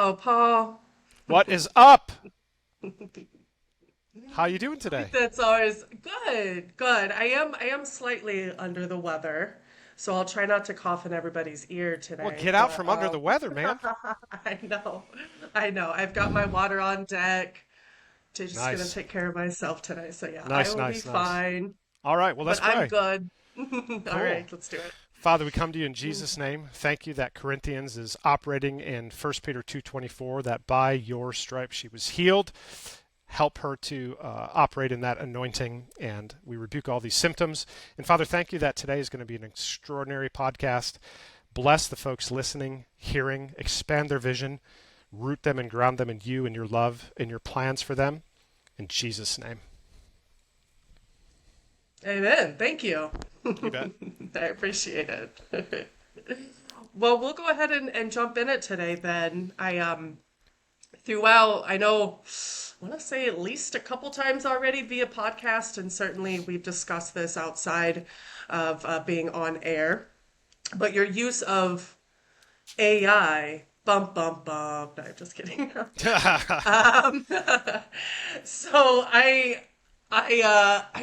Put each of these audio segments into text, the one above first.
Oh, Paul. What is up? How you doing today? That's always good. Good. I am slightly under the weather, so I'll try not to cough in everybody's ear Well, today. get out But from under the weather, man. I know, I know. I've got my water on deck. Just gonna Nice. take care of myself today. So yeah, I Nice, will be nice, nice. fine. All right, well, let's But I'm pray. good. All Cool. right, let's do it. Father, we come to you in Jesus' name. Thank you that Corinthians is operating in 1 Peter 2:24, that by your stripes she was healed. Help her to operate in that anointing, and we rebuke all these symptoms. And Father, thank you that today is going to be an extraordinary podcast. Bless the folks listening, hearing, expand their vision, root them and ground them in you and your love and your plans for them. In Jesus' name. Amen. Thank you. You bet. I appreciate it. Well, we'll go ahead and jump in it today then. Throughout, I know, I want to say at least a couple times already via podcast, and certainly we've discussed this outside of being on air. But your use of AI, bum bum bum. No, I'm just kidding. So I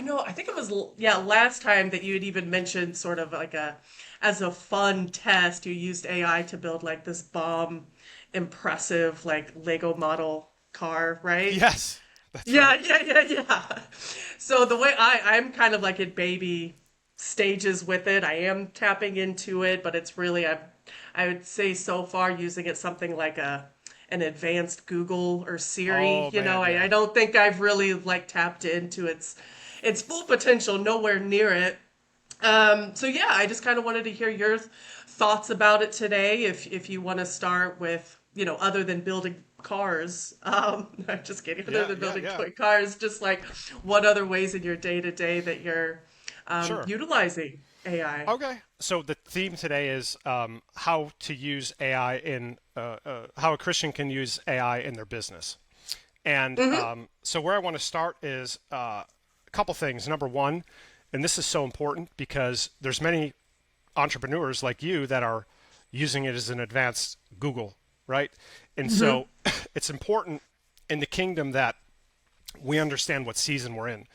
know, I think it was, yeah, last time that you had even mentioned sort of like as a fun test, you used AI to build like this bomb impressive like Lego model car, right? Yes, that's Yeah, right. yeah, yeah, yeah. So the way I'm kind of like at baby stages with it. I am tapping into it, but it's really I would say so far using it something like an advanced Google or Siri. Oh, man, I yeah. don't think I've really like tapped into its full potential, nowhere near it. So yeah, I just kind of wanted to hear your thoughts about it today. If you want to start with, other than building cars, I'm just kidding. Other Yeah, than yeah, building yeah. toy cars, just like what other ways in your day to day that you're Sure. utilizing AI. Okay. So the theme today is how to use AI how a Christian can use AI in their business. And Mm-hmm. so where I want to start is a couple things. Number one, and this is so important because there's many entrepreneurs like you that are using it as an advanced Google, right? And Mm-hmm. so it's important in the kingdom that we understand what season we're in.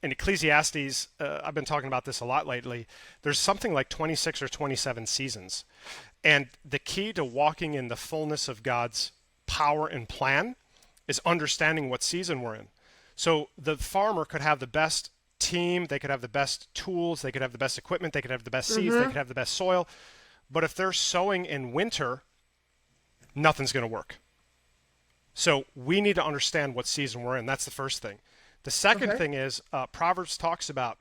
In Ecclesiastes, I've been talking about this a lot lately. There's something like 26 or 27 seasons. And the key to walking in the fullness of God's power and plan is understanding what season we're in. So the farmer could have the best team, they could have the best tools, they could have the best equipment, they could have the best seeds, they Mm-hmm. could have the best soil. But if they're sowing in winter, nothing's going to work. So we need to understand what season we're in. That's the first thing. The second Okay. thing is Proverbs talks about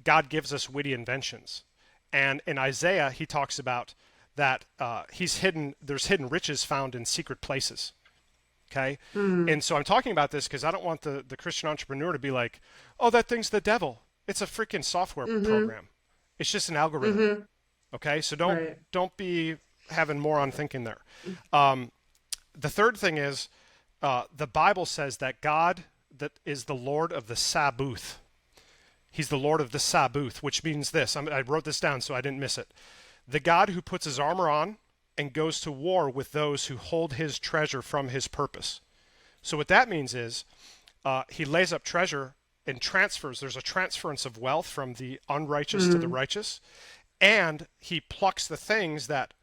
God gives us witty inventions, and in Isaiah he talks about that there's hidden riches found in secret places. Okay, Mm. and so I'm talking about this because I don't want the Christian entrepreneur to be like, oh, that thing's the devil. It's a freaking software Mm-hmm. program. It's just an algorithm. Mm-hmm. Okay, so Right. don't be having moron thinking there. Um, the third thing is the Bible says that God that is the Lord of the Sabbath. He's the Lord of the Sabbath, which means this. I wrote this down so I didn't miss it. The God who puts his armor on and goes to war with those who hold his treasure from his purpose. So what that means is he lays up treasure and transfers. There's a transference of wealth from the unrighteous to the Mm. righteous, and he plucks the things that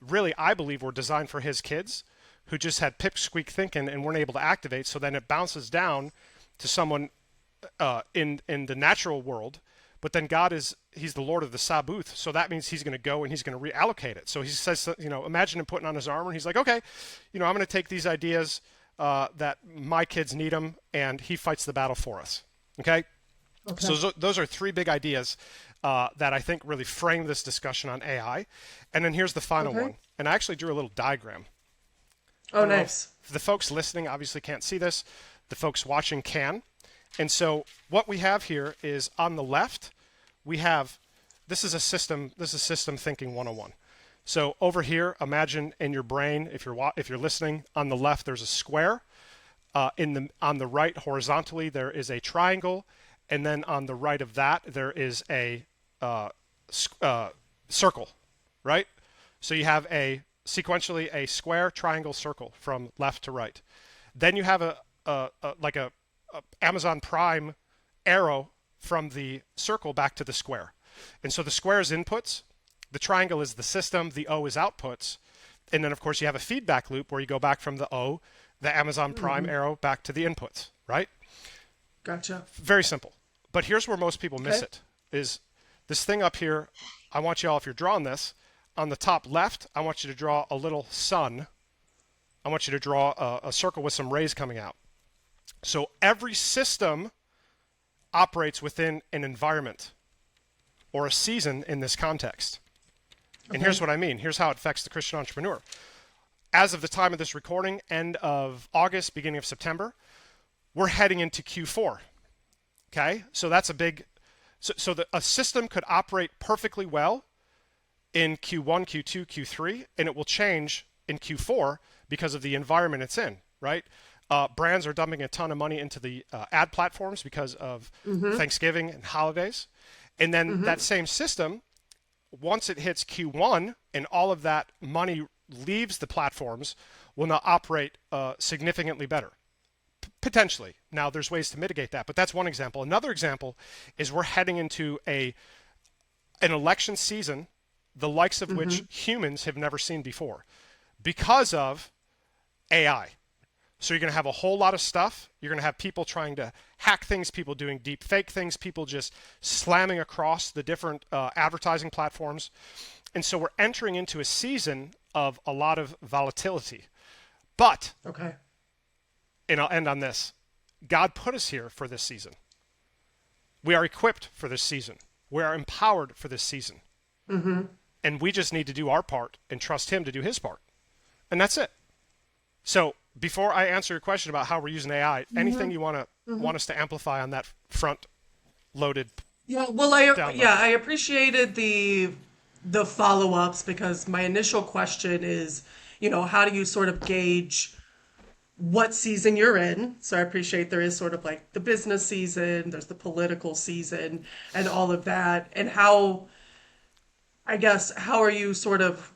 really I believe were designed for his kids who just had pipsqueak thinking and weren't able to activate. So then it bounces down to someone in the natural world. But then he's the Lord of the Sabbath, so that means he's going to go and he's going to reallocate it. So he says, imagine him putting on his armor. And he's like, okay, I'm going to take these ideas that my kids need them, and he fights the battle for us. Okay, so Okay. those are three big ideas that I think really frame this discussion on AI. And then here's the final Okay. one. And I actually drew a little diagram. I Oh, don't know if nice. the folks listening obviously can't see this. The folks watching can. And so what we have here is on the left, we have this is system thinking 101. So over here, imagine in your brain, if you're listening, on the left there's a square. On the right horizontally there is a triangle, and then on the right of that there is a uh, circle, right? So you have a sequentially a square, triangle, circle from left to right. Then you have a Amazon Prime arrow from the circle back to the square. And so the square is inputs, the triangle is the system, the O is outputs. And then, of course, you have a feedback loop where you go back from the O, the Amazon Prime arrow, back to the inputs, right? Gotcha. Very simple. But here's where most people miss it, is this thing up here. I want you all, if you're drawing this, on the top left, I want you to draw a little sun. I want you to draw a circle with some rays coming out. So every system operates within an environment or a season in this context. And here's what I mean. Here's how it affects the Christian entrepreneur. As of the time of this recording, end of August, beginning of September, we're heading into Q4. Okay? So that's a big... So a system could operate perfectly well in Q1, Q2, Q3, and it will change in Q4 because of the environment it's in, right? Brands are dumping a ton of money into the ad platforms because of Thanksgiving and holidays. And then that same system, once it hits Q1 and all of that money leaves the platforms, will now operate significantly better. Potentially. Now, there's ways to mitigate that, but that's one example. Another example is we're heading into an election season, the likes of which humans have never seen before, because of AI. So you're going to have a whole lot of stuff. You're going to have people trying to hack things, people doing deep fake things, people just slamming across the different advertising platforms. And so we're entering into a season of a lot of volatility. But, and I'll end on this, God put us here for this season. We are equipped for this season. We are empowered for this season. And we just need to do our part and trust him to do his part. And that's it. So before I answer your question about how we're using AI, anything you want us to amplify on that front loaded? Yeah, well, I appreciated the follow-ups, because my initial question is, how do you sort of gauge what season you're in? So I appreciate there is sort of like the business season, there's the political season, and all of that. And how are you sort of,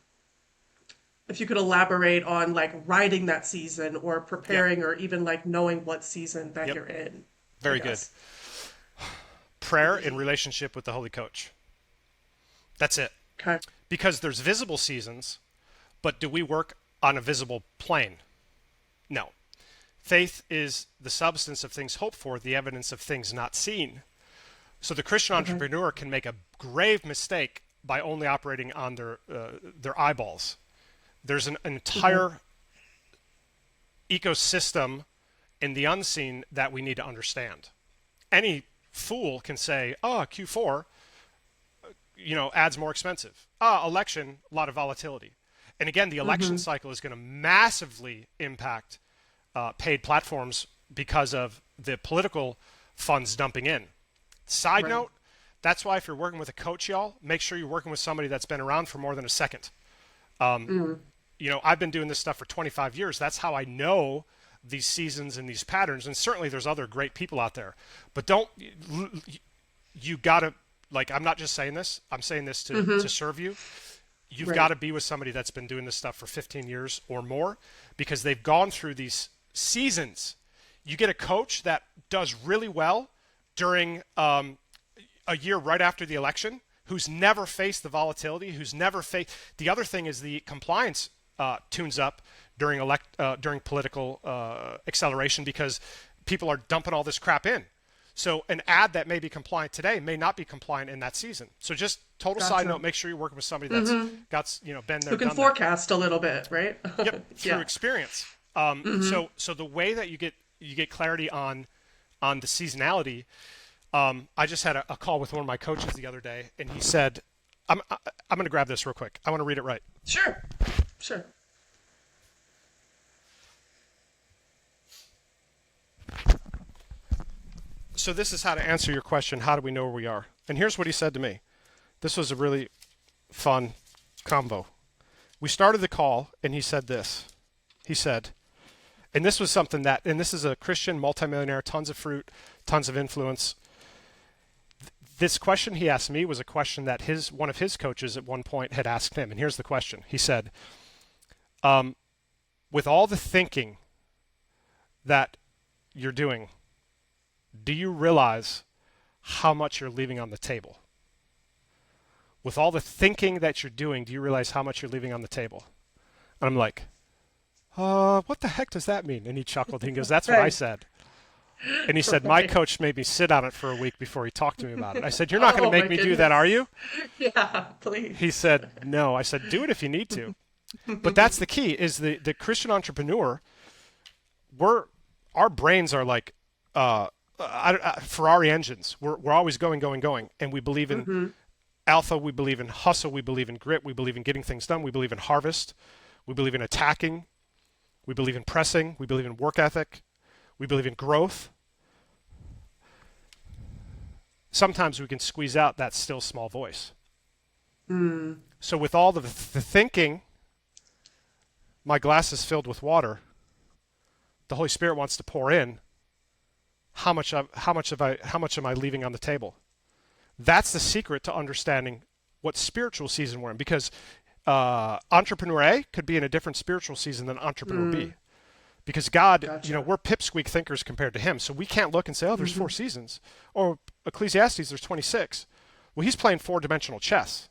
if you could elaborate on like writing that season or preparing or even like knowing what season that you're in? Very good. Prayer in relationship with the Holy Coach. That's it. Okay. Because there's visible seasons, but do we work on a visible plane? No. Faith is the substance of things hoped for, the evidence of things not seen. So the Christian entrepreneur can make a grave mistake by only operating on their eyeballs. There's an entire ecosystem in the unseen that we need to understand. Any fool can say, Q4, ads more expensive. Election, a lot of volatility. And again, the election cycle is going to massively impact paid platforms because of the political funds dumping in. Side note, that's why if you're working with a coach, y'all, make sure you're working with somebody that's been around for more than a second. I've been doing this stuff for 25 years. That's how I know these seasons and these patterns. And certainly there's other great people out there. But you got to, I'm not just saying this. I'm saying this to serve you. You've got to be with somebody that's been doing this stuff for 15 years or more, because they've gone through these seasons. You get a coach that does really well during a year right after the election, who's never faced the volatility, who's never faced. The other thing is the compliance tunes up during political acceleration, because people are dumping all this crap in. So an ad that may be compliant today may not be compliant in that season. So just total side note, make sure you're working with somebody that's got been there, who can forecast a little bit, right? Yep, through experience. So the way that you get clarity on the seasonality. I just had a call with one of my coaches the other day, and he said, I'm going to grab this real quick. I want to read it right. Sure. So this is how to answer your question, how do we know where we are? And here's what he said to me. This was a really fun combo. We started the call, and he said this. He said, and this was something and this is a Christian multimillionaire, tons of fruit, tons of influence. This question he asked me was a question that one of his coaches at one point had asked him. And here's the question. He said, With all the thinking that you're doing, do you realize how much you're leaving on the table? With all the thinking that you're doing, do you realize how much you're leaving on the table? And I'm like, what the heck does that mean? And he chuckled. He goes, that's what I Right. said. And he said, my Right. coach made me sit on it for a week before he talked to me about it. I said, you're not going to Oh make my me do that, goodness. are you? Yeah, please. He said, no. I said, do it if you need to. But that's the key is the Christian entrepreneur, our brains are like Ferrari engines. We're always going, going, going. And we believe in Mm-hmm. alpha, we believe in hustle, we believe in grit, we believe in getting things done, we believe in harvest, we believe in attacking, we believe in pressing, we believe in work ethic, we believe in growth. Sometimes we can squeeze out that still small voice. So with all the thinking, my glass is filled with water. The Holy Spirit wants to pour in. How much am I leaving on the table? That's the secret to understanding what spiritual season we're in, because entrepreneur A could be in a different spiritual season than entrepreneur B. Because God, Gotcha. we're pipsqueak thinkers compared to him. So we can't look and say, oh, there's four seasons. Or Ecclesiastes, there's 26. Well, he's playing four-dimensional chess.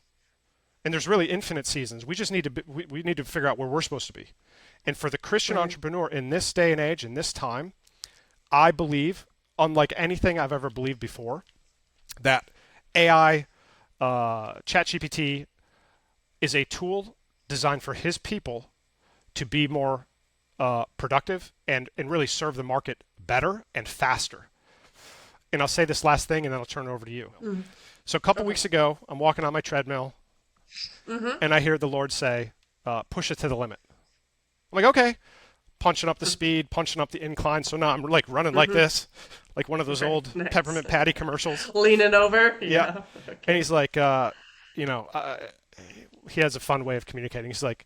And there's really infinite seasons. We just need to we need to figure out where we're supposed to be. And for the Christian Right. entrepreneur in this day and age, in this time, I believe, unlike anything I've ever believed before, that AI, ChatGPT, is a tool designed for his people to be more productive and really serve the market better and faster. And I'll say this last thing and then I'll turn it over to you. So a couple weeks ago, I'm walking on my treadmill and I hear the Lord say, push it to the limit. I'm like, okay. Punching up the speed, punching up the incline. So now I'm like running like this, like one of those Okay, old nice. Peppermint Patty commercials. Leaning over. Yeah. Yeah. And Okay. he's like, he has a fun way of communicating. He's like,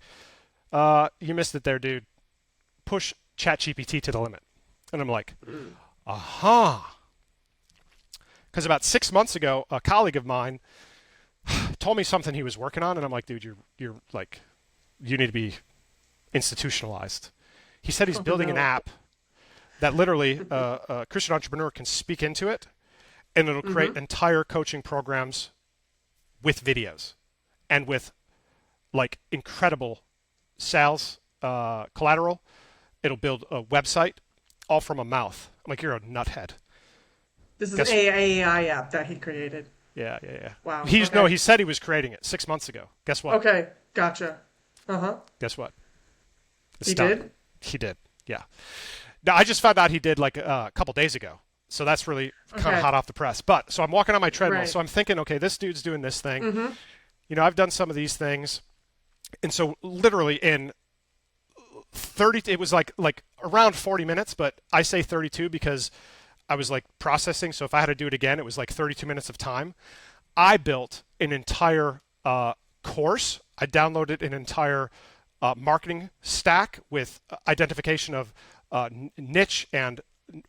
you missed it there, dude. Push ChatGPT to the limit. And I'm like, aha. Because about 6 months ago, a colleague of mine told me something he was working on, and I'm like, dude, you're like, you need to be institutionalized. He said he's Oh building an no. app that literally a Christian entrepreneur can speak into it, and it'll create entire coaching programs with videos and with like incredible sales collateral. It'll build a website all from a mouth. I'm like, you're a nuthead. This is an Guess AI app that he created. yeah, yeah, yeah. Wow. He's no, Okay. he said he was creating it 6 months ago. Guess what? Okay. Gotcha. Uh-huh. Guess what? It's He done. did? He did. Yeah. Now I just found out he did like a couple days ago. So that's really kind of Okay. hot off the press. But so I'm walking on my treadmill. Right. So I'm thinking, okay, this dude's doing this thing. I've done some of these things. And so literally in 30 it was like around 40 minutes, but I say 32 because I was like processing. So if I had to do it again, it was like 32 minutes of time. I built an entire course. I downloaded an entire marketing stack with identification of niche and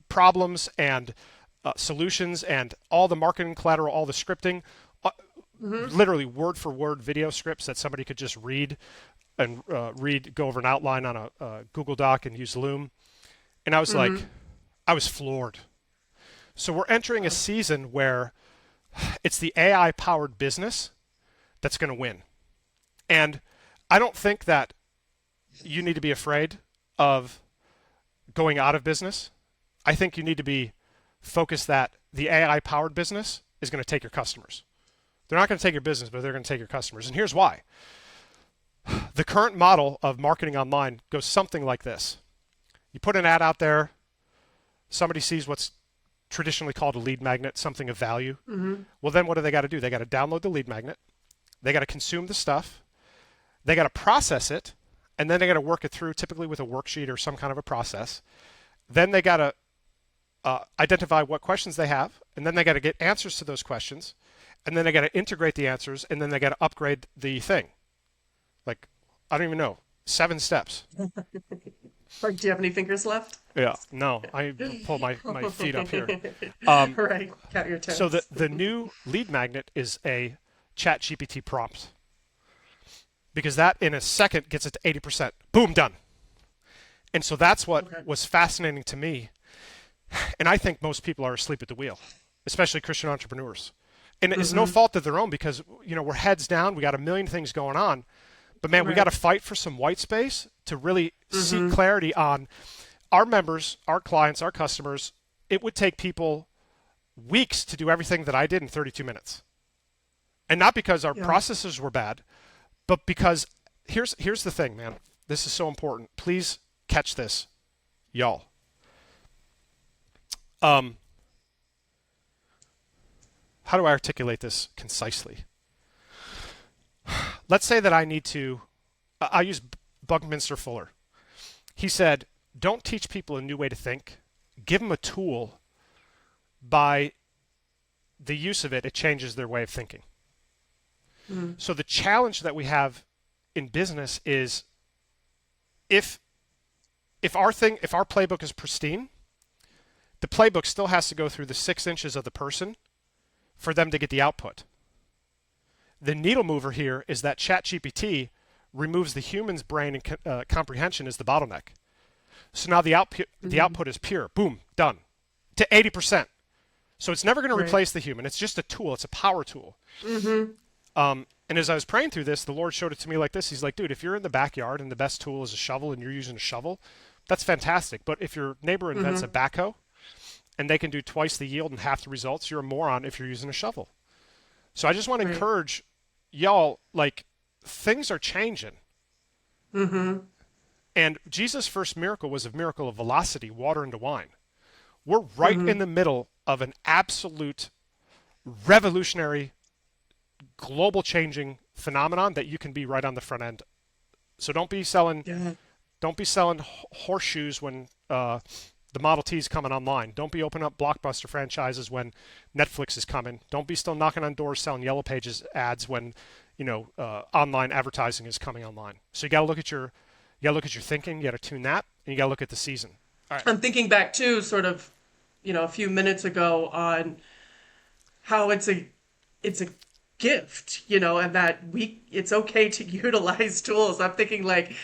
problems and solutions and all the marketing collateral, all the scripting, literally word for word video scripts that somebody could just read and go over an outline on a Google Doc and use Loom. And I was like, I was floored. So we're entering a season where it's the AI powered business that's going to win. And I don't think that you need to be afraid of going out of business. I think you need to be focused that the AI powered business is going to take your customers. They're not going to take your business, but they're going to take your customers. And here's why. The current model of marketing online goes something like this. You put an ad out there, somebody sees what's traditionally called a lead magnet, something of value. Well, then what do they got to do? They got to download the lead magnet. They got to consume the stuff. They got to process it, and then they got to work it through, typically with a worksheet or some kind of a process. Then they got to identify what questions they have, and then they got to get answers to those questions, and then they got to integrate the answers, and then they got to upgrade the thing. Like, I don't even know, 7 steps. Or do you have any fingers left? Yeah, no, I pull my feet up here. Right. Count your toes. So the new lead magnet is a ChatGPT prompt. because that in a second gets it to 80%. Boom, done. And so that's what Okay. was fascinating to me. And I think most people are asleep at the wheel, especially Christian entrepreneurs. And it's no fault of their own because, we're heads down. We got a million things going on. But man, we got Right. to fight for some white space to really seek clarity on our members, our clients, our customers. It would take people weeks to do everything that I did in 32 minutes. And not because our Yeah. processes were bad, but because here's the thing, man. This is so important. Please catch this, y'all. How do I articulate this concisely? Let's say that I need to, I use Buckminster Fuller. He said, don't teach people a new way to think. Give them a tool. By the use of it, it changes their way of thinking. So the challenge that we have in business is if our playbook is pristine, the playbook still has to go through the 6 inches of the person for them to get the output. The needle mover here is that ChatGPT removes the human's brain and comprehension as the bottleneck. So now the output is pure. Boom, done. To 80%. So it's never going to Right. replace the human. It's just a tool. It's a power tool. And as I was praying through this, the Lord showed it to me like this. He's like, dude, if you're in the backyard and the best tool is a shovel and you're using a shovel, that's fantastic. But if your neighbor invents a backhoe and they can do twice the yield and half the results, you're a moron if you're using a shovel. So I just want to Right. encourage y'all, like, things are changing. And Jesus' first miracle was a miracle of velocity, water into wine. We're right in the middle of an absolute revolutionary, global changing phenomenon that you can be right on the front end. So don't be selling Yeah. horseshoes when the Model T is coming online. Don't be opening up Blockbuster franchises when Netflix is coming. Don't be still knocking on doors selling Yellow Pages ads when online advertising is coming online. So you got to look at your thinking. You got to tune that, and you got to look at the season. All right. I'm thinking back too, sort of, a few minutes ago on how it's a gift, and that it's okay to utilize tools. I'm thinking like,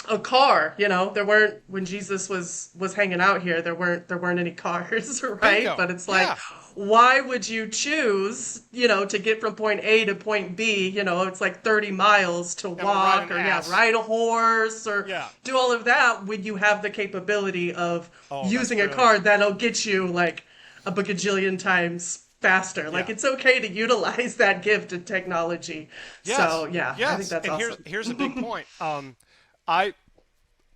a car, there weren't, when Jesus was hanging out here, there weren't any cars, right? Bingo. But it's like, Yeah. why would you choose, to get from point A to point B, it's like 30 miles to ride walk an or ass. ride a horse or Yeah. do all of that when you have the capability of Oh, using that's a brilliant. car that'll get you like a bajillion times faster. Like Yeah. it's okay to utilize that gift of technology. Yes. So yeah, Yes. I think that's and awesome. here's a big point. I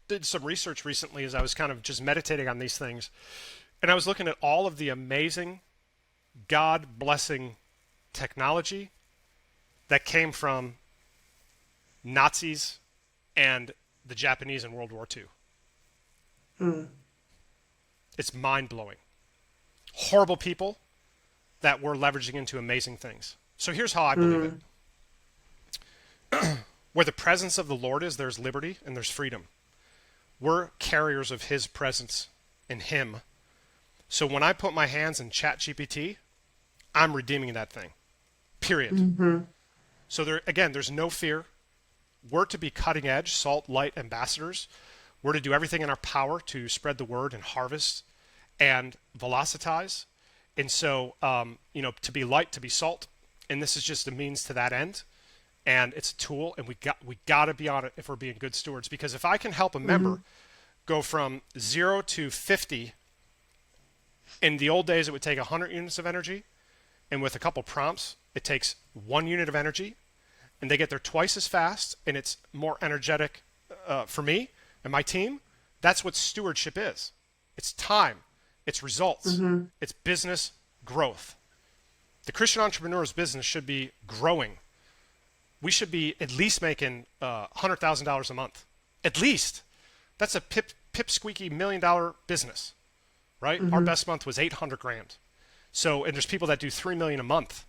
did some research recently as I was kind of just meditating on these things, and I was looking at all of the amazing, God blessing technology that came from Nazis and the Japanese in World War II. It's mind blowing. Horrible people that we're leveraging into amazing things. So here's how I believe it. Where the presence of the Lord is, there's liberty and there's freedom. We're carriers of His presence in Him. So when I put my hands in ChatGPT, I'm redeeming that thing. Period. So there's no fear. We're to be cutting edge, salt, light ambassadors. We're to do everything in our power to spread the word and harvest and velocitize. And so, to be light, to be salt. And this is just a means to that end. And it's a tool, and we got to be on it if we're being good stewards. Because if I can help a member go from 0 to 50, in the old days it would take 100 units of energy, and with a couple prompts, it takes 1 unit of energy, and they get there twice as fast, and it's more energetic for me and my team. That's what stewardship is. It's time, it's results, it's business growth. The Christian entrepreneur's business should be growing. We should be at least making $100,000 a month. At least. That's a pipsqueaky $1 million business, right? Our best month was 800 grand. So, and there's people that do 3 million a month.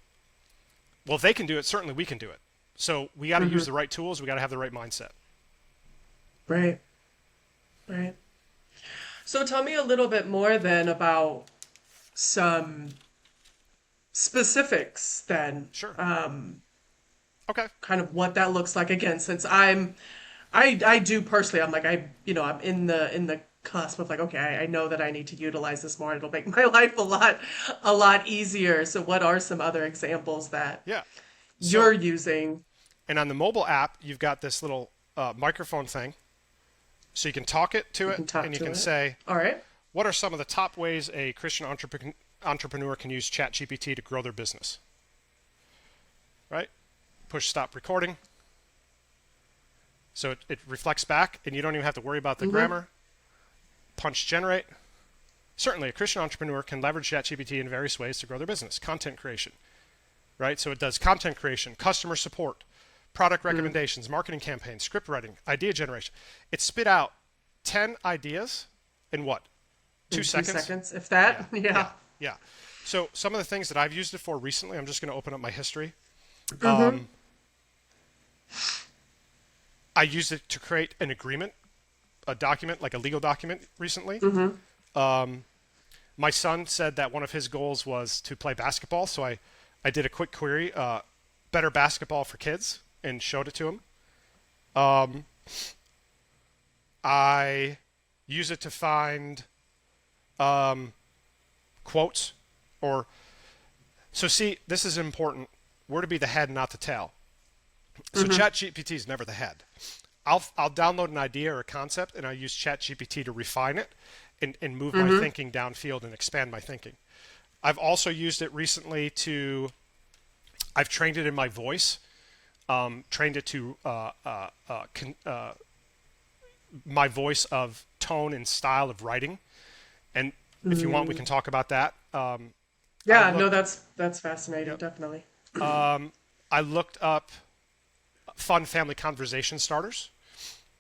Well, if they can do it, certainly we can do it. So we got to use the right tools. We got to have the right mindset. Right. Right. So tell me a little bit more then about some specifics then. Sure. Okay. kind of what that looks like again, since I do personally, I'm like, I'm in the cusp of like, okay, I know that I need to utilize this more. It'll make my life a lot easier. So what are some other examples that Yeah. you're So, using? and on the mobile app, you've got this little microphone thing. So you can talk it to You it can talk and you to can it. say, All right. what are some of the top ways a Christian entrepreneur can use ChatGPT to grow their business? Right? Push stop recording. So it reflects back and you don't even have to worry about the Mm-hmm. grammar. Punch generate. Certainly, a Christian entrepreneur can leverage ChatGPT in various ways to grow their business. Content creation, right? So it does content creation, customer support, product Mm. recommendations, marketing campaigns, script writing, idea generation. It spit out 10 ideas in what? Two In two seconds? seconds, if Yeah, that. yeah, Yeah. yeah. So some of the things that I've used it for recently, I'm just going to open up my history. Mm-hmm. I used it to create an agreement, a document, like a legal document recently. Mm-hmm. My son said that one of his goals was to play basketball, so I did a quick query, better basketball for kids, and showed it to him. I use it to find quotes or so see this is important. We're to be the head, not the tail. So Mm-hmm. ChatGPT is never the head. I'll download an idea or a concept and I use ChatGPT to refine it and move my Mm-hmm. thinking downfield and expand my thinking. I've also used it recently to I've trained it in my voice, trained it to my voice of tone and style of writing. And if you want, we can talk about that. I Yeah, no, looked, that's fascinating, yep. definitely. I looked up fun family conversation starters.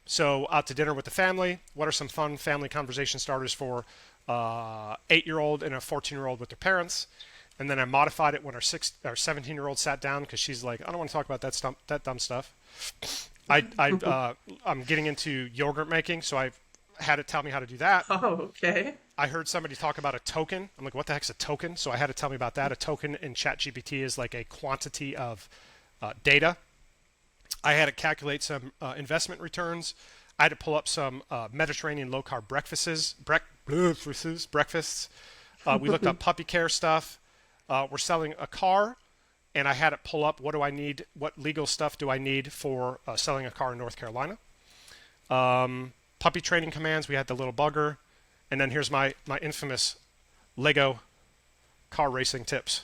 So out to dinner with the family. What are some fun family conversation starters for 8-year-old and a 14-year-old with their parents? And then I modified it when our 17-year-old sat down because she's like, I don't want to talk about that dumb stuff. I'm getting into yogurt making, so I had it tell me how to do that. Oh, okay. I heard somebody talk about a token. I'm like, what the heck's a token? So I had to tell me about that. A token in ChatGPT is like a quantity of data. I had to calculate some investment returns. I had to pull up some Mediterranean low carb breakfasts. We looked up puppy care stuff. We're selling a car, and I had it pull up what do I need, what legal stuff do I need for selling a car in North Carolina. Puppy training commands. We had the little bugger, and then here's my infamous Lego car racing tips.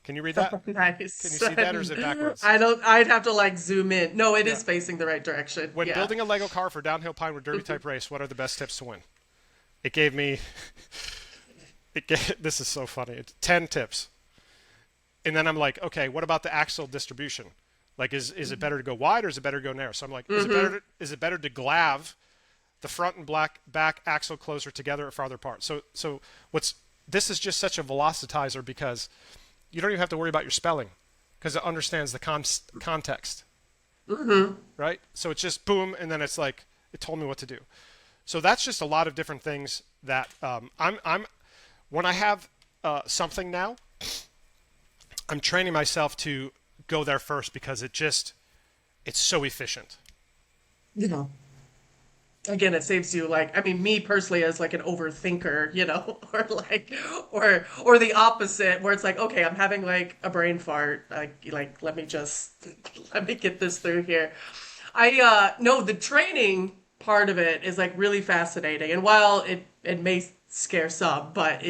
Can you read that? Can you Nice. see that, or is it backwards? I don't. I'd have to like zoom in. No, it Yeah. is facing the right direction. When Yeah. building a Lego car for downhill Pinewood Derby type race, what are the best tips to win? It gave me. This is so funny. It's 10 tips, and then I'm like, okay, what about the axle distribution? Like, is it better to go wide or is it better to go narrow? So I'm like, is it better to glav the front and back axle closer together or farther apart? So what's this is just such a velocitizer because you don't even have to worry about your spelling because it understands the context, right? So it's just boom, and then it's like it told me what to do. So that's just a lot of different things that I'm when I have something now, I'm training myself to go there first because it's so efficient. You know. Again, it saves you like I mean, me personally as like an overthinker, or like or the opposite, where it's like, okay, I'm having like a brain fart. Like let me just let me get this through here. I no, the training part of it is like really fascinating. And while it may scare some, but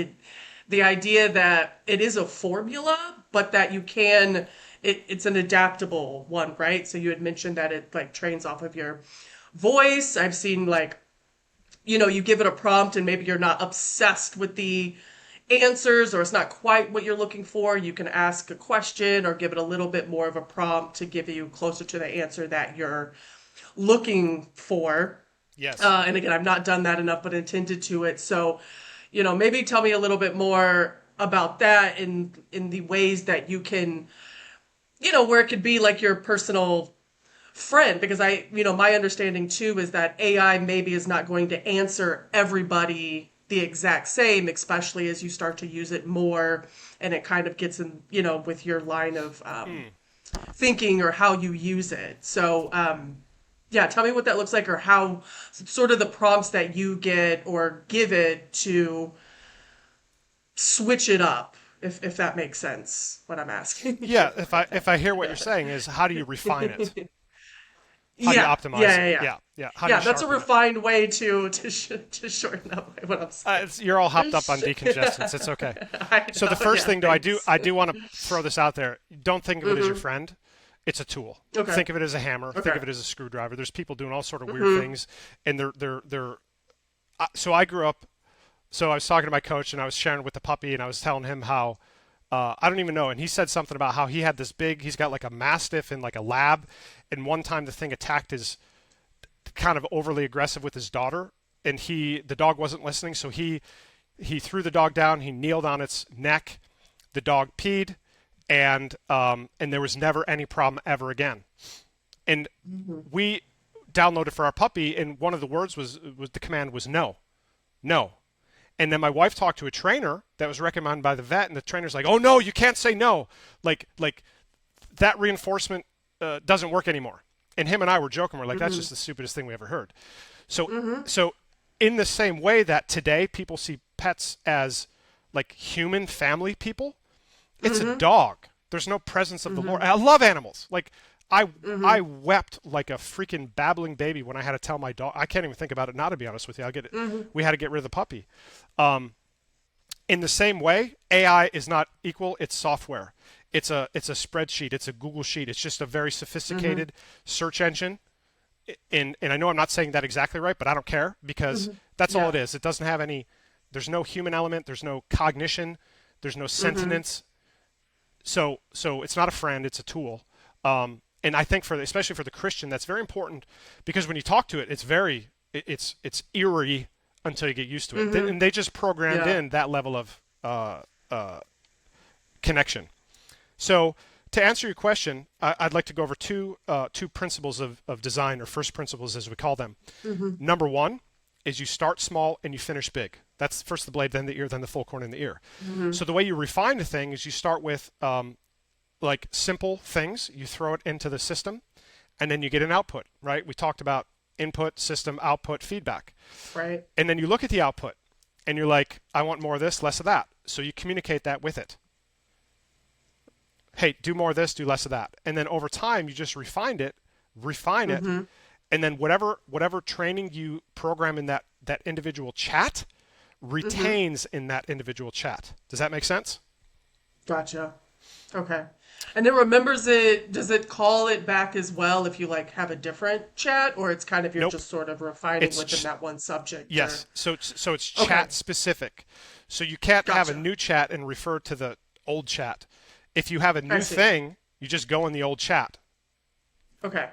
the idea that it is a formula, but that you can it's an adaptable one, right? So you had mentioned that it like trains off of your voice. I've seen like, you give it a prompt and maybe you're not obsessed with the answers or it's not quite what you're looking for. You can ask a question or give it a little bit more of a prompt to give you closer to the answer that you're looking for. Yes. And again, I've not done that enough, but intended to it. So, maybe tell me a little bit more about that in the ways that you can, where it could be like your personal friend, because my understanding too is that AI maybe is not going to answer everybody the exact same, especially as you start to use it more and it kind of gets in, with your line of thinking or how you use it. So, yeah, tell me what that looks like, or how sort of the prompts that you get or give it to switch it up, if that makes sense, what I'm asking you, Yeah, I if I think. hear what you're saying is how do you refine it? How do you Yeah, optimize yeah, it? yeah, yeah. Yeah, yeah. How do you Yeah, that's a sharpen it? refined way to shorten up what I'm You're all hopped up on saying. decongestants. It's okay. I So the know, first yeah, thing, though, thanks. I do want to throw this out there. Don't think of it as your friend. It's a tool. Okay, Think of it as a hammer. Think okay. of it as a screwdriver. There's people doing all sort of weird things, and they're. So I grew up. So I was talking to my coach, and I was sharing with the puppy, and I was telling him how. I don't even know, and he said something about how he had this big. He's got like a mastiff in like a lab, and one time the thing attacked his kind of overly aggressive with his daughter, and the dog wasn't listening, so he threw the dog down, he kneeled on its neck, the dog peed, and there was never any problem ever again. And we downloaded for our puppy, and one of the words was the command was no, no. And then my wife talked to a trainer that was recommended by the vet, and the trainer's like, "Oh no, you can't say no. Like that reinforcement doesn't work anymore." And him and I were joking. We're like, "That's just the stupidest thing we ever heard." So in the same way that today people see pets as like human family people, it's a dog. There's no presence of the Lord. And I love animals. Like I wept like a freaking babbling baby when I had to tell my dog. I can't even think about it now, to be honest with you. We had to get rid of the puppy. In the same way, AI is not equal. It's software. It's a spreadsheet. It's a Google sheet. It's just a very sophisticated search engine. And I know I'm not saying that exactly right, but I don't care because that's all Yeah. it is. It doesn't have any. There's no human element. There's no cognition. There's no sentience. So it's not a friend. It's a tool. And I think especially for the Christian, that's very important because when you talk to it, it's eerie until you get used to it. And they just programmed Yeah. in that level of uh, connection. So to answer your question, I'd like to go over two principles of design, or first principles as we call them. Number one is you start small and you finish big. That's first the blade, then the ear, then the full corn in the ear. So the way you refine the thing is you start with like simple things. You throw it into the system, and then you get an output. Right? We talked about input, system, output, feedback. Right. And then you look at the output, and you're like, I want more of this, less of that. So you communicate that with it. Hey, do more of this, do less of that. And then over time, you just refine it, and then whatever training you program in that individual chat retains in that individual chat. Does that make sense? Gotcha. Okay. And it remembers it, does it call it back as well if you like have a different chat, or it's kind of you're Nope. just sort of refining It's within that one subject, or Yes. So it's okay. chat specific. So you can't have a Gotcha. new chat and refer to the old chat. If you have a I new see. thing, you just go in the old chat. Okay.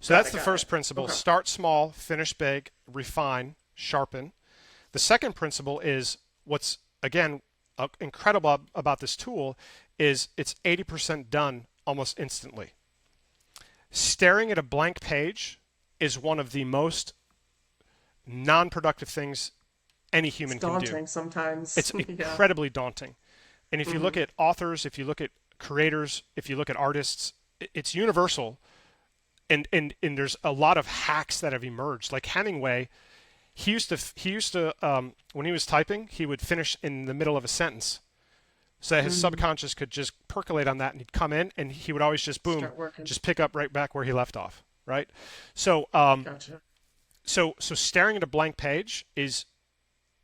So Got that's it, the got first it. principle. Okay. Start small, finish big, refine, sharpen. The second principle is what's, again, incredible about this tool is it's 80% done almost instantly. Staring at a blank page is one of the most non-productive things any It's human can do. daunting sometimes. It's Yeah. incredibly daunting. And if you look at authors, if you look at creators, if you look at artists, it's universal. And there's a lot of hacks that have emerged. Like Hemingway, he used to when he was typing, he would finish in the middle of a sentence, so that his subconscious could just percolate on that, and he'd come in, and he would always just boom, Start working. just pick up right back where he left off. Right. So Gotcha. so staring at a blank page is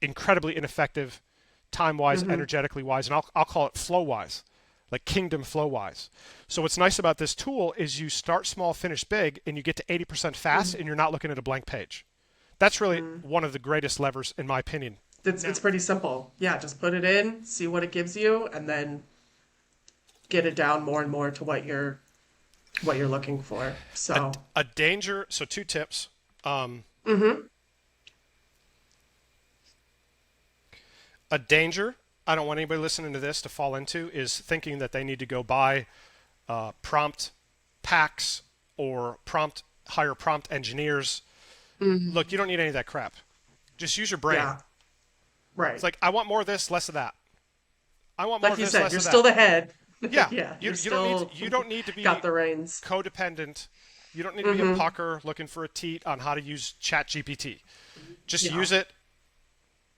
incredibly ineffective, time-wise, energetically wise, and I'll call it flow-wise, like kingdom flow-wise. So what's nice about this tool is you start small, finish big, and you get to 80% fast, and you're not looking at a blank page. That's really one of the greatest levers, in my opinion. It's pretty simple. Yeah, just put it in, see what it gives you, and then get it down more and more to what you're looking for. So A danger. So two tips. A danger I don't want anybody listening to this to fall into is thinking that they need to go buy prompt packs or hire prompt engineers. Look, you don't need any of that crap. Just use your brain. yeah, right. It's like, I want more of this, less of that. I want more Like of you this, said, less you're of still that. the head. Yeah, Yeah, you you're you don't need still you don't need to got be the reins. codependent. You don't need to be a pucker looking for a teat on how to use ChatGPT. Just Yeah. use it,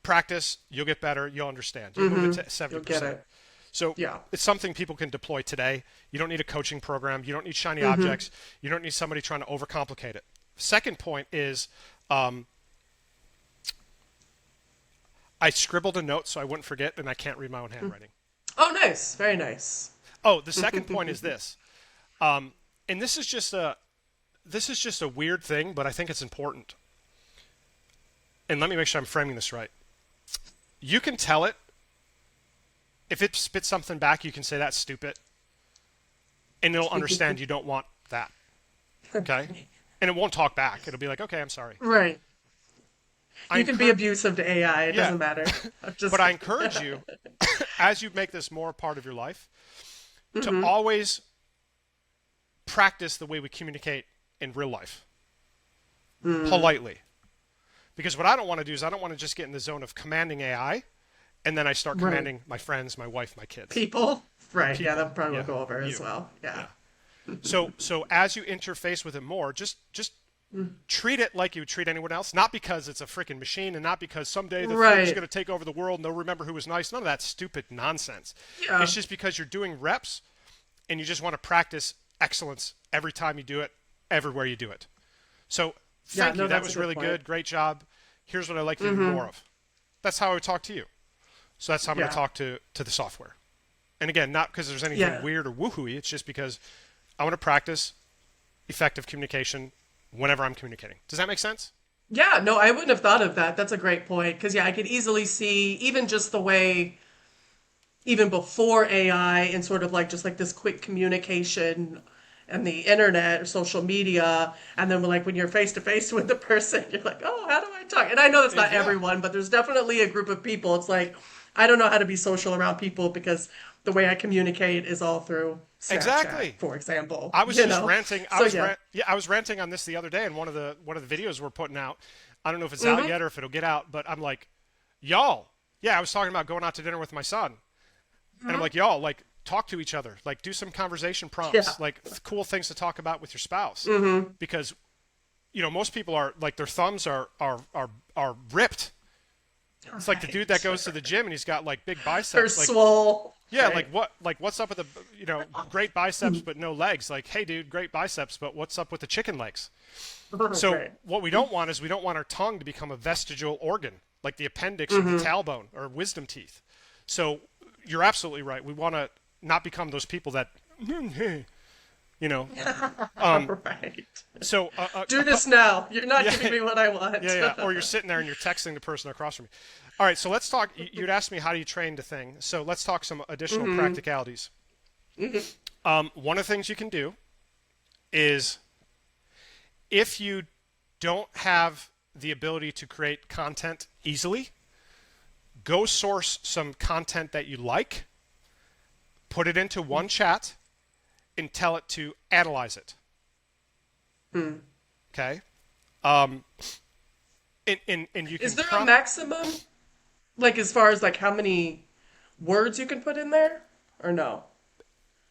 practice, you'll get better, you'll understand. You'll move it to You'll get 70%. it. So Yeah. it's something people can deploy today. You don't need a coaching program. You don't need shiny objects. You don't need somebody trying to overcomplicate it. Second point is I scribbled a note so I wouldn't forget, and I can't read my own handwriting. Oh, nice. Very nice. Oh, the second point is this, and this is just a weird thing, but I think it's important. And let me make sure I'm framing this right. You can tell it if it spits something back. You can say that's stupid, and it'll understand you don't want that. Okay, and it won't talk back. It'll be like, okay, I'm sorry. Right. I You can be encourage- abusive to AI. It Yeah. doesn't matter. I'm just. But I encourage you, as you make this more a part of your life, to always practice the way we communicate in real life, politely. Because what I don't want to do is I don't want to just get in the zone of commanding AI, and then I start Right. commanding my friends, my wife, my kids. People. Right. Yeah, People. that probably Yeah. will go over as You. well. Yeah. So as you interface with it more, just treat it like you would treat anyone else. Not because it's a freaking machine, and not because someday the Right. thing's going to take over the world and they'll remember who was nice. None of that stupid nonsense. Yeah. It's just because you're doing reps, and you just want to practice excellence every time you do it, everywhere you do it. So thank no, you. That that's was a good really point. good. Great job. Here's what I'd like to do more of. That's how I would talk to you. So that's how I'm going Yeah. to talk to the software. And again, not because there's anything Yeah. weird or woohooey. It's just because I want to practice effective communication whenever I'm communicating. Does that make sense? Yeah, no, I wouldn't have thought of that. That's a great point. Because, yeah, I could easily see even just the way, even before AI and sort of like just like this quick communication and the internet or social media. And then like when you're face to face with the person, you're like, oh, how do I talk? And I know that's not Yeah. everyone, but there's definitely a group of people. It's like, I don't know how to be social around people because the way I communicate is all through Snapchat, Exactly. for example. I was you just know? ranting. So, yeah. I was ranting on this the other day in one of the videos we're putting out. I don't know if it's out yet or if it'll get out, but I'm like, y'all. Yeah, I was talking about going out to dinner with my son, and I'm like, y'all, like talk to each other, like do some conversation prompts, Yeah. like cool things to talk about with your spouse, because most people are like their thumbs are ripped. It's like the dude that goes to the gym and he's got like big Or biceps, like swole. yeah, Right. what's up with the great biceps but no legs? Like, hey dude, great biceps, but what's up with the chicken legs? So Right. what we don't want is we don't want our tongue to become a vestigial organ, like the appendix or the tailbone or wisdom teeth. So you're absolutely right. We want to not become those people that, Right. So Do this now. You're not giving me what I want. yeah. Or you're sitting there and you're texting the person across from you. All right, so let's talk. You'd asked me how do you train the thing. So let's talk some additional practicalities. One of the things you can do is if you don't have the ability to create content easily, go source some content that you like, put it into one chat, and tell it to analyze it. Okay? And you can Is there a maximum, like as far as like how many words you can put in there, or no?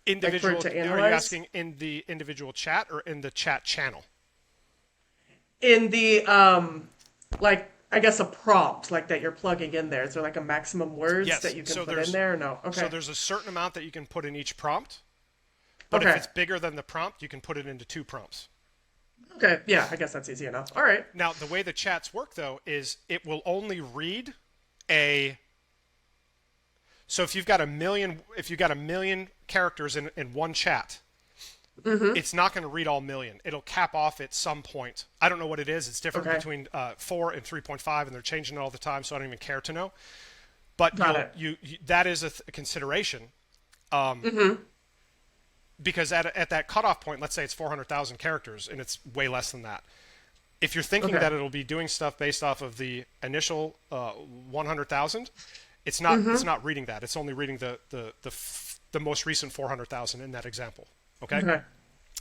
individual, Like for it to are you analyze? asking in the individual chat or in the chat channel? In the like I guess a prompt like that you're plugging in there. Is there like a maximum words Yes. that you can So put there's- in there? Or no. Okay. So there's a certain amount that you can put in each prompt, but if Okay. it's bigger than the prompt, you can put it into two prompts. Okay. Yeah. I guess that's easy enough. All right. Now, the way the chats work, though, is it will only read a. So if you've got a million characters in one chat, it's not going to read all million. It'll cap off at some point. I don't know what it is. It's different Okay. between 4 and 3.5, and they're changing it all the time, so I don't even care to know. But Got it. you that is a consideration. Because at that cutoff point, let's say it's 400,000 characters, and it's way less than that. If you're thinking Okay. that it'll be doing stuff based off of the initial 100,000, it's not. It's not reading that. It's only reading the most recent 400,000 in that example. Okay. Okay.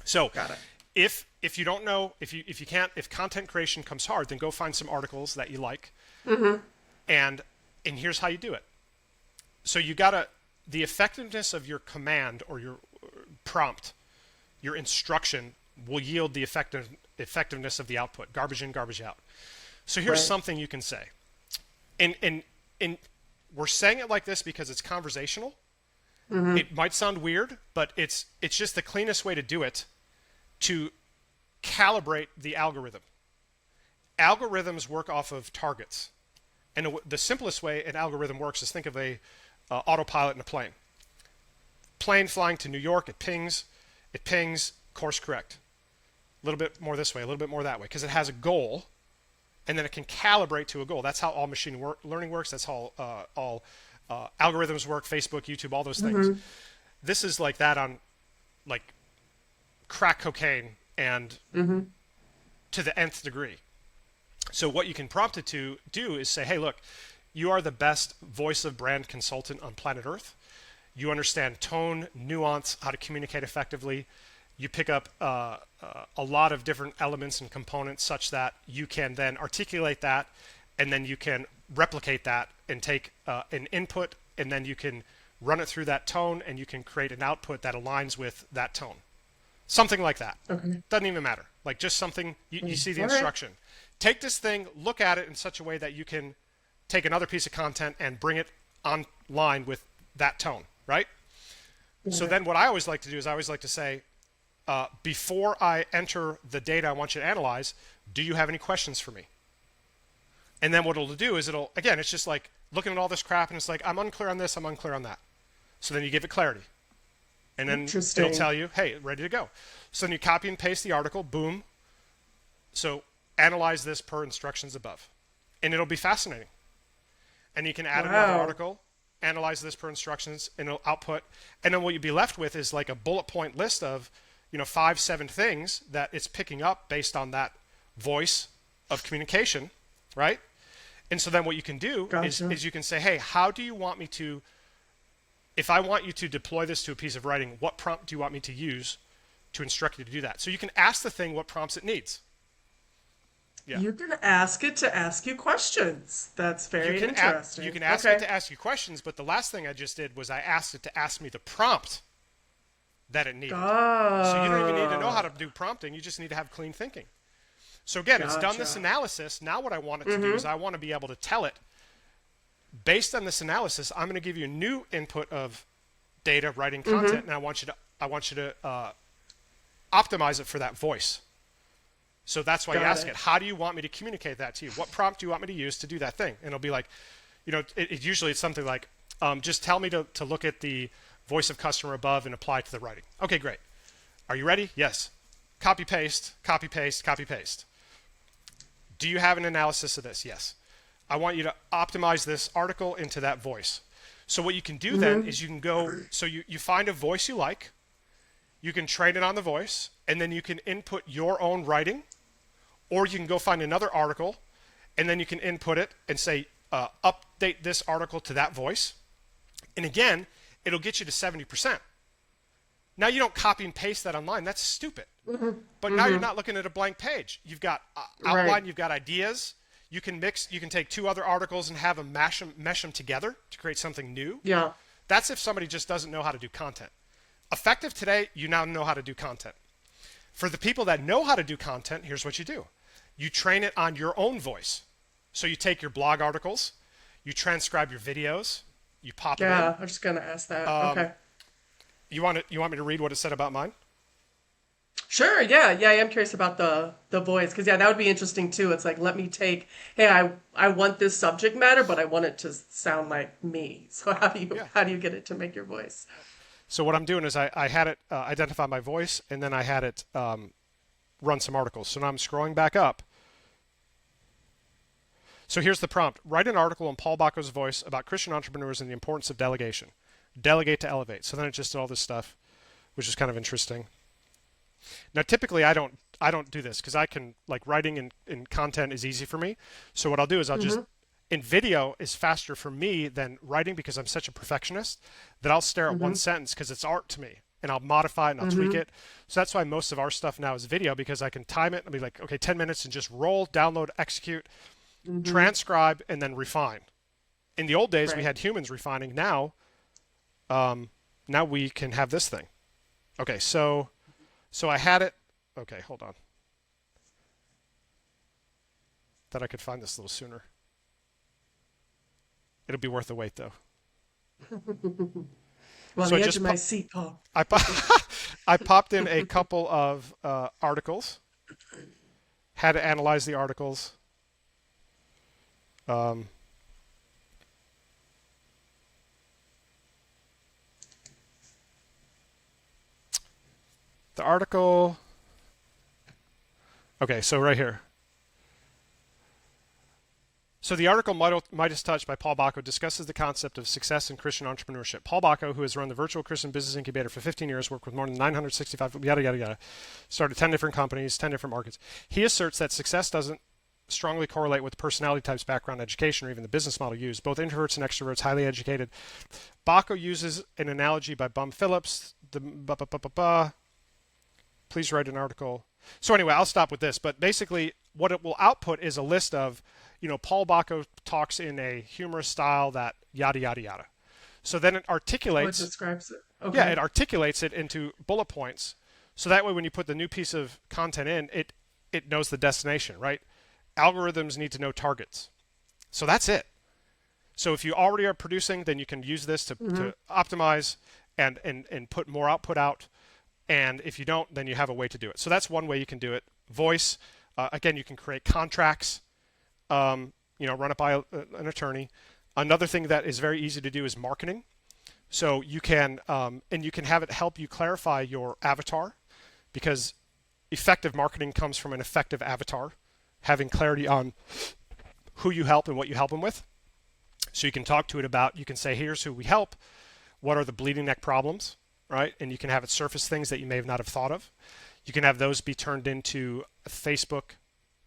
So Got it. if you don't know, if content creation comes hard, then go find some articles that you like, and here's how you do it. So you gotta the effectiveness of your command or your prompt, your instruction, will yield the effectiveness of the output. Garbage in, garbage out. So here's something you can say. And we're saying it like this because it's conversational. It might sound weird, but it's just the cleanest way to do it, to calibrate the algorithm. Algorithms work off of targets. And the simplest way an algorithm works is think of a autopilot in a plane. Plane flying to New York, it pings, course correct. A little bit more this way, a little bit more that way, because it has a goal, and then it can calibrate to a goal. That's how all machine learning works. That's how all algorithms work, Facebook, YouTube, all those things. This is like that on like crack cocaine and to the nth degree. So what you can prompt it to do is say, hey, look, you are the best voice of brand consultant on planet Earth. You understand tone, nuance, how to communicate effectively. You pick up a lot of different elements and components such that you can then articulate that, and then you can replicate that and take an input, and then you can run it through that tone, and you can create an output that aligns with that tone. Something like that. Okay. Doesn't even matter. Like just something, you see the instruction. Take this thing, look at it in such a way that you can take another piece of content and bring it online with that tone, right? So then what I always like to do is I always like to say, before I enter the data I want you to analyze, do you have any questions for me? And then what it'll do is again, it's just like looking at all this crap and it's like, I'm unclear on this, I'm unclear on that. So then you give it clarity. And then it'll tell you, hey, ready to go. So then you copy and paste the article, boom. So analyze this per instructions above. And it'll be fascinating. And you can add another article, analyze this per instructions, and it'll output. And then what you'll be left with is like a bullet point list of 5, 7 things that it's picking up based on that voice of communication, right? And so then what you can do is you can say, hey, how do you want me to, if I want you to deploy this to a piece of writing, what prompt do you want me to use to instruct you to do that? So you can ask the thing what prompts it needs. Yeah. You can ask it to ask you questions. That's very interesting. You can ask it to ask you questions, but the last thing I just did was I asked it to ask me the prompt that it needed. So you don't even need to know how to do prompting. You just need to have clean thinking. So again, it's done this analysis. Now what I want it to do is I want to be able to tell it, based on this analysis, I'm going to give you a new input of data, writing content, and I want you to optimize it for that voice. So that's why you ask it, how do you want me to communicate that to you? What prompt do you want me to use to do that thing? And it'll be like, usually it's something like, just tell me to look at the voice of customer above and apply it to the writing. Okay, great. Are you ready? Yes. Copy, paste, copy, paste, copy, paste. Do you have an analysis of this? Yes. I want you to optimize this article into that voice. So what you can do then is you can go, so you find a voice you like, you can train it on the voice, and then you can input your own writing, or you can go find another article, and then you can input it and say, update this article to that voice. And again, it'll get you to 70%. Now you don't copy and paste that online. That's stupid. But now you're not looking at a blank page. You've got outline, you've got ideas. You can take 2 other articles and have them mesh them together to create something new. Yeah. That's if somebody just doesn't know how to do content. Effective today, you now know how to do content. For the people that know how to do content, here's what you do. You train it on your own voice. So you take your blog articles, you transcribe your videos, you pop it in. Yeah, I'm just going to ask that. Okay. You want me to read what it said about mine? Sure, yeah. I am curious about the voice, because that would be interesting too. It's like, let me take, hey, I want this subject matter, but I want it to sound like me. So how do you get it to make your voice? So what I'm doing is I had it identify my voice, and then I had it run some articles. So now I'm scrolling back up. So here's the prompt. Write an article in Paul Bacco's voice about Christian entrepreneurs and the importance of delegation. Delegate to elevate. So then it just did all this stuff, which is kind of interesting. Now, typically, I don't do this because I can, like, writing and content is easy for me. So what I'll do is I'll just, in video is faster for me than writing because I'm such a perfectionist that I'll stare at one sentence because it's art to me, and I'll modify it and I'll tweak it. So that's why most of our stuff now is video, because I can time it and be like, okay, 10 minutes and just roll, download, execute, transcribe, and then refine. In the old days, we had humans refining. Now, Now we can have this thing. Okay, so I had it. Okay, hold on. Thought I could find this a little sooner. It'll be worth the wait though. Well, So I the edge just of my seat, Paul. I I popped in a couple of articles. Had to analyze the articles. Um, the article. Okay, so right here. So the article Midas Touch by Paul Bacco discusses the concept of success in Christian entrepreneurship. Paul Bacco, who has run the virtual Christian business incubator for 15 years, worked with more than 965, yada, yada, yada, started 10 different companies, 10 different markets. He asserts that success doesn't strongly correlate with personality types, background, education, or even the business model used. Both introverts and extroverts, highly educated. Bacco uses an analogy by Bum Phillips. Please write an article. So anyway, I'll stop with this. But basically, what it will output is a list of, Paul Bacco talks in a humorous style that yada, yada, yada. So then it articulates. What describes it? Yeah, Okay. it articulates it into bullet points. So that way, when you put the new piece of content in, it knows the destination, right? Algorithms need to know targets. So that's it. So if you already are producing, then you can use this to optimize and put more output out. And if you don't, then you have a way to do it. So that's one way you can do it. Voice, again, you can create contracts, run it by an attorney. Another thing that is very easy to do is marketing. So you can, and you can have it help you clarify your avatar, because effective marketing comes from an effective avatar, having clarity on who you help and what you help them with. So you can talk to it about, you can say, here's who we help. What are the bleeding neck problems, right? And you can have it surface things that you may not have thought of. You can have those be turned into Facebook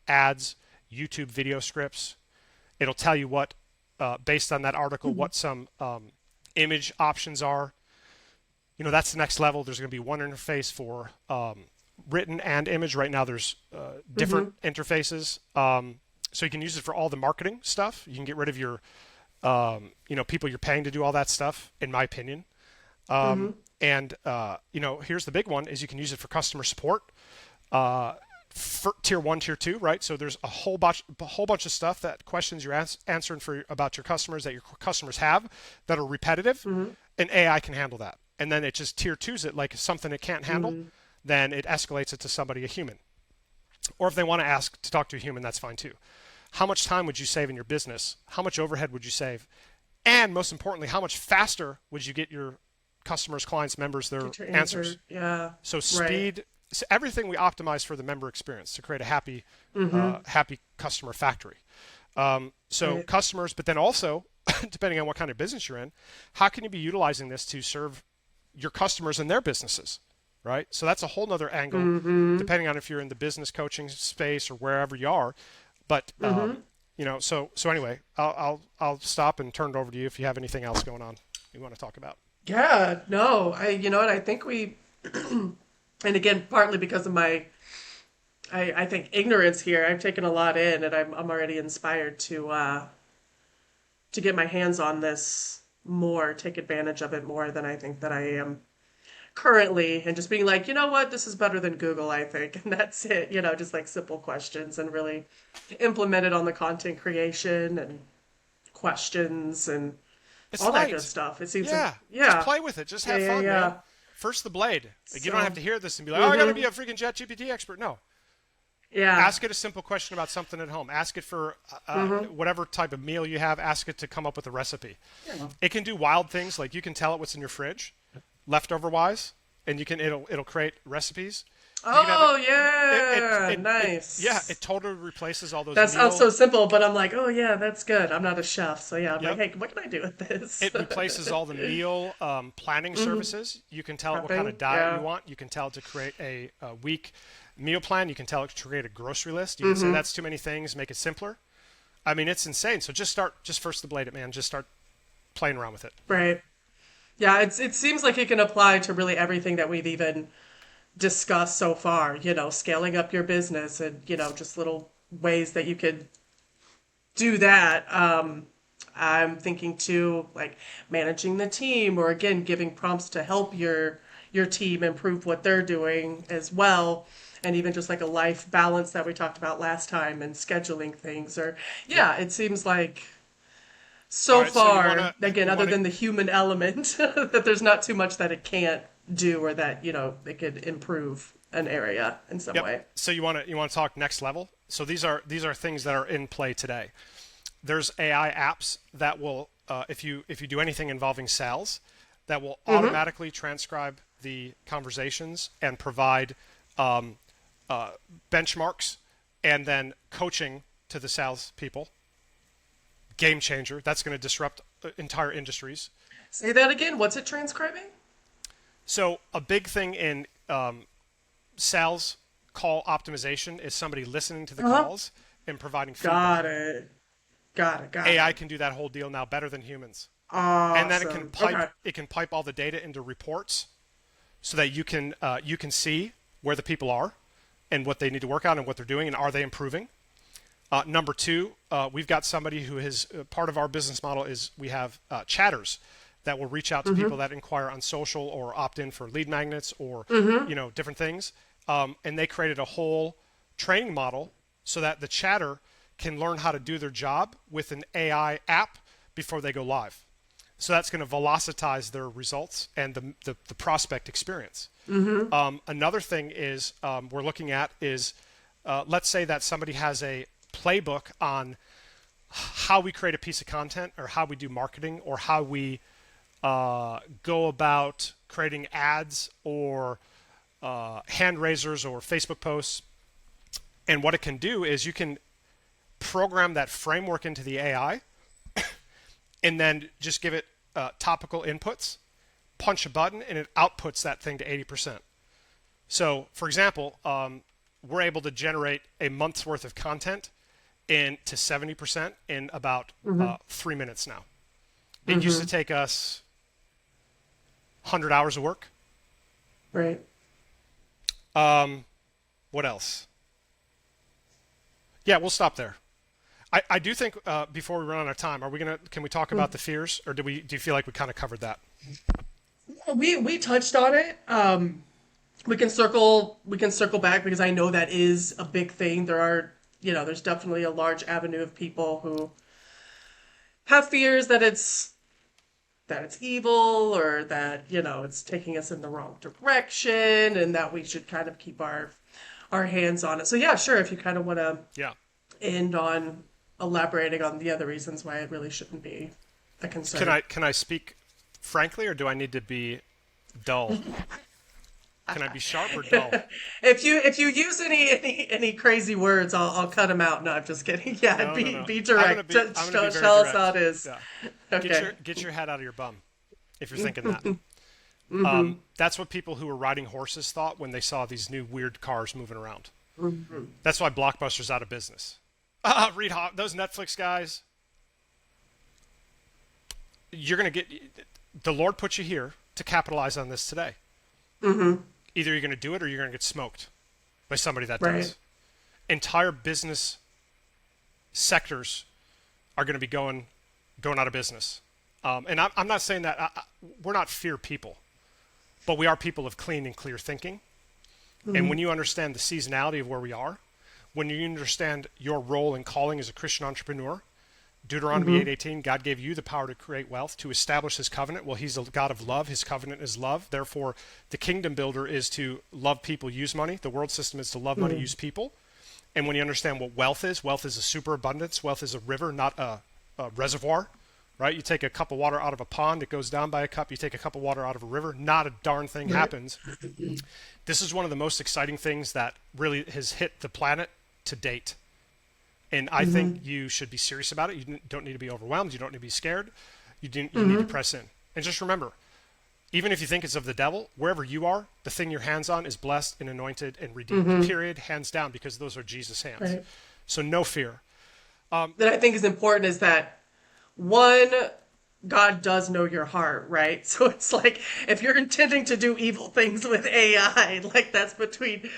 ads, YouTube video scripts. It'll tell you what, based on that article, what some image options are. That's the next level. There's going to be one interface for written and image. Right now there's different interfaces. So you can use it for all the marketing stuff. You can get rid of your, people you're paying to do all that stuff, in my opinion. And, here's the big one is you can use it for customer support, for tier 1, tier 2, right? So there's a whole bunch of stuff, that questions you're answering about your customers that your customers have that are repetitive, and AI can handle that. And then it just tier 2s it like something it can't handle, then it escalates it to somebody, a human. Or if they want to talk to a human, that's fine too. How much time would you save in your business? How much overhead would you save? And most importantly, how much faster would you get your customers, clients, members, their answers? Yeah. So speed, so everything we optimize for the member experience to create a happy, happy customer factory. Customers, but then also, depending on what kind of business you're in, how can you be utilizing this to serve your customers and their businesses, right? So that's a whole nother angle, depending on if you're in the business coaching space or wherever you are. But so anyway, I'll stop and turn it over to you if you have anything else going on you want to talk about. Yeah, no, you know what, I think we, and again, partly because of my, I think ignorance here, I've taken a lot in, and I'm already inspired to get my hands on this more, take advantage of it more than I think that I am currently, and just being like, you know what, this is better than Google, I think, and that's it, just like simple questions, and really implement it on the content creation and questions and It's all that light. good stuff. It seems Yeah. like, yeah. Just play with it. Just have fun, man. First the blade. Like, you don't have to hear this and be like, oh, I got to be a freaking ChatGPT expert. No. Yeah. Ask it a simple question about something at home. Ask it for whatever type of meal you have. Ask it to come up with a recipe. Yeah. It can do wild things. Like, you can tell it what's in your fridge, leftover-wise, and it'll create recipes. Oh, yeah. Nice. It totally replaces all those. That sounds so simple, but I'm like, oh, yeah, that's good. I'm not a chef. So, yeah, I'm like, hey, what can I do with this? It replaces all the meal planning services. You can tell it what kind of diet you want. You can tell it to create a week meal plan. You can tell it to create a grocery list. You can say that's too many things, make it simpler. I mean, it's insane. So just first the blade it, man. Just start playing around with it. Right. Yeah, it seems like it can apply to really everything that we've even discussed so far, scaling up your business and, just little ways that you could do that. I'm thinking too, like managing the team, or again, giving prompts to help your team improve what they're doing as well. And even just like a life balance that we talked about last time and scheduling things, or Yep. yeah, it seems like All so right. So far, again, you other wanna than the human element, that there's not too much that it can't do, or that, it could improve an area in some Yep. way. So you wanna talk next level. So these are things that are in play today. There's AI apps that will, if you do anything involving sales, that will Mm-hmm. automatically transcribe the conversations and provide um, benchmarks and then coaching to the sales people. Game changer. That's going to disrupt entire industries. Say that again. What's it transcribing? So a big thing in sales call optimization is somebody listening to the Uh-huh. calls and providing Got feedback. it. Got it. Got AI it. can do that whole deal now better than humans. And then Awesome. Okay. it can pipe all the data into reports so that you can see where the people are and what they need to work on and what they're doing and are they improving. Number two, we've got somebody who is part of our business model is we have chatters that will reach out to Mm-hmm. people that inquire on social or opt in for lead magnets or Mm-hmm. different things. And they created a whole training model so that the chatter can learn how to do their job with an AI app before they go live. So that's going to velocitize their results and the prospect experience. Mm-hmm. Another thing is we're looking at is let's say that somebody has a playbook on how we create a piece of content or how we do marketing or how we go about creating ads or hand raisers or Facebook posts. And what it can do is you can program that framework into the AI and then just give it topical inputs, punch a button, and it outputs that thing to 80%. So, for example, we're able to generate a month's worth of content to 70% in about Mm-hmm. 3 minutes now. It used to Mm-hmm. take us 100 hours of work. Right. What else? Yeah, we'll stop there. I do think before we run out of time, can we talk about the fears, or do you feel like we kind of covered that? We touched on it. We can circle back because I know that is a big thing. There's definitely a large avenue of people who have fears that it's evil, or that, it's taking us in the wrong direction, and that we should kind of keep our hands on it. So yeah, sure, if you kind of want to Yeah. end on elaborating on the other reasons why it really shouldn't be a Can concern. I speak frankly, or do I need to be dull? Can I be sharp or dull? If you use any crazy words, I'll cut them out. No, I'm just kidding. Yeah, No, no, be no. be direct. I'm gonna be very Tell us how direct. it is. Yeah. Okay. Get your head out of your bum if you're thinking that. That's what people who were riding horses thought when they saw these new weird cars moving around. That's why Blockbuster's out of business. Those Netflix guys. You're gonna get the Lord put you here to capitalize on this today. Either you're gonna do it or you're gonna get smoked by somebody that Right. does. Entire business sectors are going to be going out of business. And I'm not saying that we're not fear people, but we are people of clean and clear thinking. And when you understand the seasonality of where we are, when you understand your role and calling as a Christian entrepreneur, Deuteronomy 8:18, God gave you the power to create wealth, to establish his covenant. Well, he's a God of love. His covenant is love. Therefore, the kingdom builder is to love people, use money. The world system is to love money, use people. And when you understand what wealth is a superabundance. Wealth is a river, not a reservoir, right? You take a cup of water out of a pond, it goes down by a cup. You take a cup of water out of a river, not a darn thing Right. happens. This is one of the most exciting things that really has hit the planet to date. And I think you should be serious about it. You don't need to be overwhelmed. You don't need to be scared. You need to press in. And just remember, even if you think it's of the devil, wherever you are, the thing your hands on is blessed and anointed and redeemed. Period. Hands down, because those are Jesus' hands. Right. So no fear. That I think is important is that, one, God does know your heart, right? So it's like, if you're intending to do evil things with AI, like, that's between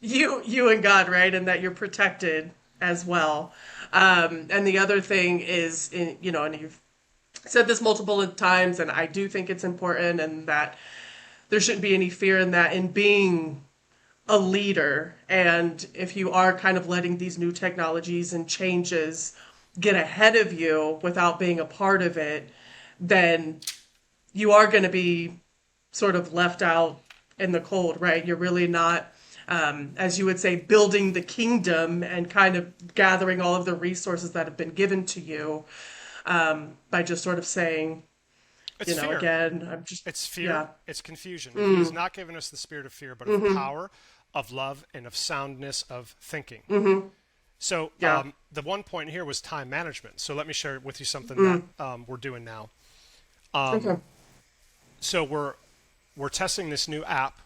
you and God, right? And that you're protected as well. And the other thing is, and said this multiple times, and I do think it's important, and that there shouldn't be any fear in that, in being a leader. And if you are kind of letting these new technologies and changes get ahead of you without being a part of it, then you are going to be sort of left out in the cold, right? You're really not, as you would say, building the kingdom and kind of gathering all of the resources that have been given to you, by just sort of saying, It's fear. again, I'm just, It's yeah. fear. It's confusion. He has not given us the spirit of fear, but of power, of love, and of soundness of thinking. So Yeah. the one point here was time management. So let me share with you something that we're doing now. Okay. So we're testing this new app.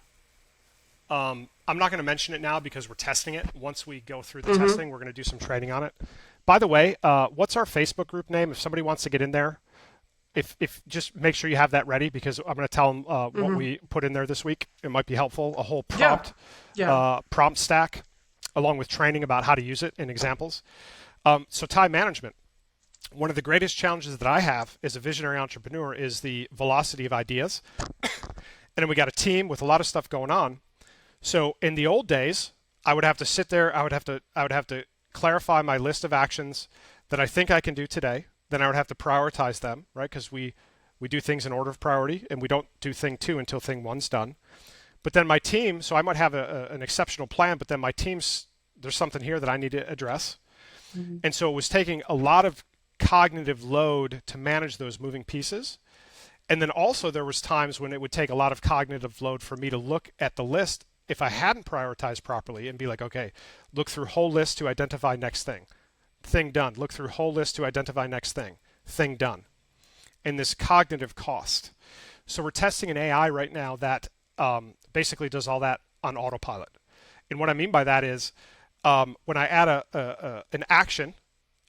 I'm not going to mention it now because we're testing it. Once we go through the testing, we're going to do some training on it. By the way, what's our Facebook group name? If somebody wants to get in there, if just make sure you have that ready, because I'm going to tell them what we put in there this week. It might be helpful. A whole Yeah. Yeah. prompt stack, along with training about how to use it and examples. So time management. One of the greatest challenges that I have as a visionary entrepreneur is the velocity of ideas. And then we got a team with a lot of stuff going on. So in the old days, I would have to sit there. I would have to clarify my list of actions that I think I can do today. Then I would have to prioritize them, right? Because we do things in order of priority, and we don't do thing 2 until thing 1's done. But then my team, so I might have an exceptional plan, but then my team's, there's something here that I need to address. And so it was taking a lot of cognitive load to manage those moving pieces. And then also there was times when it would take a lot of cognitive load for me to look at the list if I hadn't prioritized properly and be like, okay, look through whole list to identify next thing. Thing done. Look through whole list to identify next thing. Thing done. And this cognitive cost. So we're testing an AI right now that basically does all that on autopilot. And what I mean by that is when I add an action,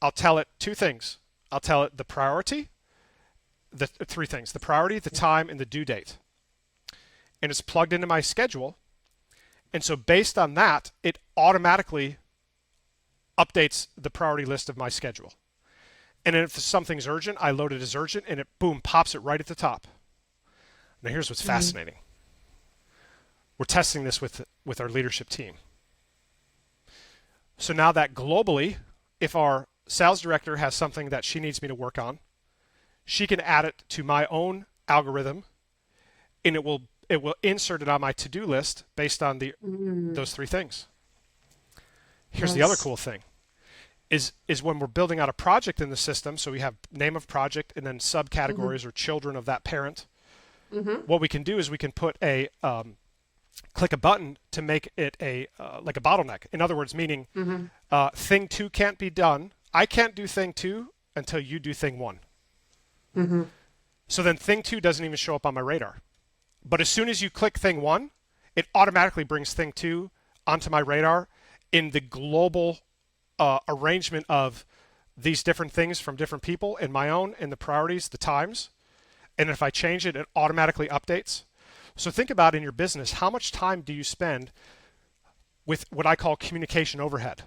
I'll tell it 2 things. I'll tell it the priority, the 3 things: the priority, the time, and the due date. And it's plugged into my schedule. And so based on that, it automatically updates the priority list of my schedule. And if something's urgent, I load it as urgent, and it, boom, pops it right at the top. Now here's what's fascinating. We're testing this with our leadership team. So now that globally, if our sales director has something that she needs me to work on, she can add it to my own algorithm, and it will insert it on my to-do list based on those 3 things. Here's the other cool thing is when we're building out a project in the system, so we have name of project and then subcategories or children of that parent. What we can do is we can put a click a button to make it a like a bottleneck. In other words, meaning thing 2 can't be done. I can't do thing 2 until you do thing 1. So then thing 2 doesn't even show up on my radar. But as soon as you click thing 1, it automatically brings thing 2 onto my radar in the global arrangement of these different things from different people, and my own, and the priorities, the times. And if I change it, it automatically updates. So think about in your business, how much time do you spend with what I call communication overhead?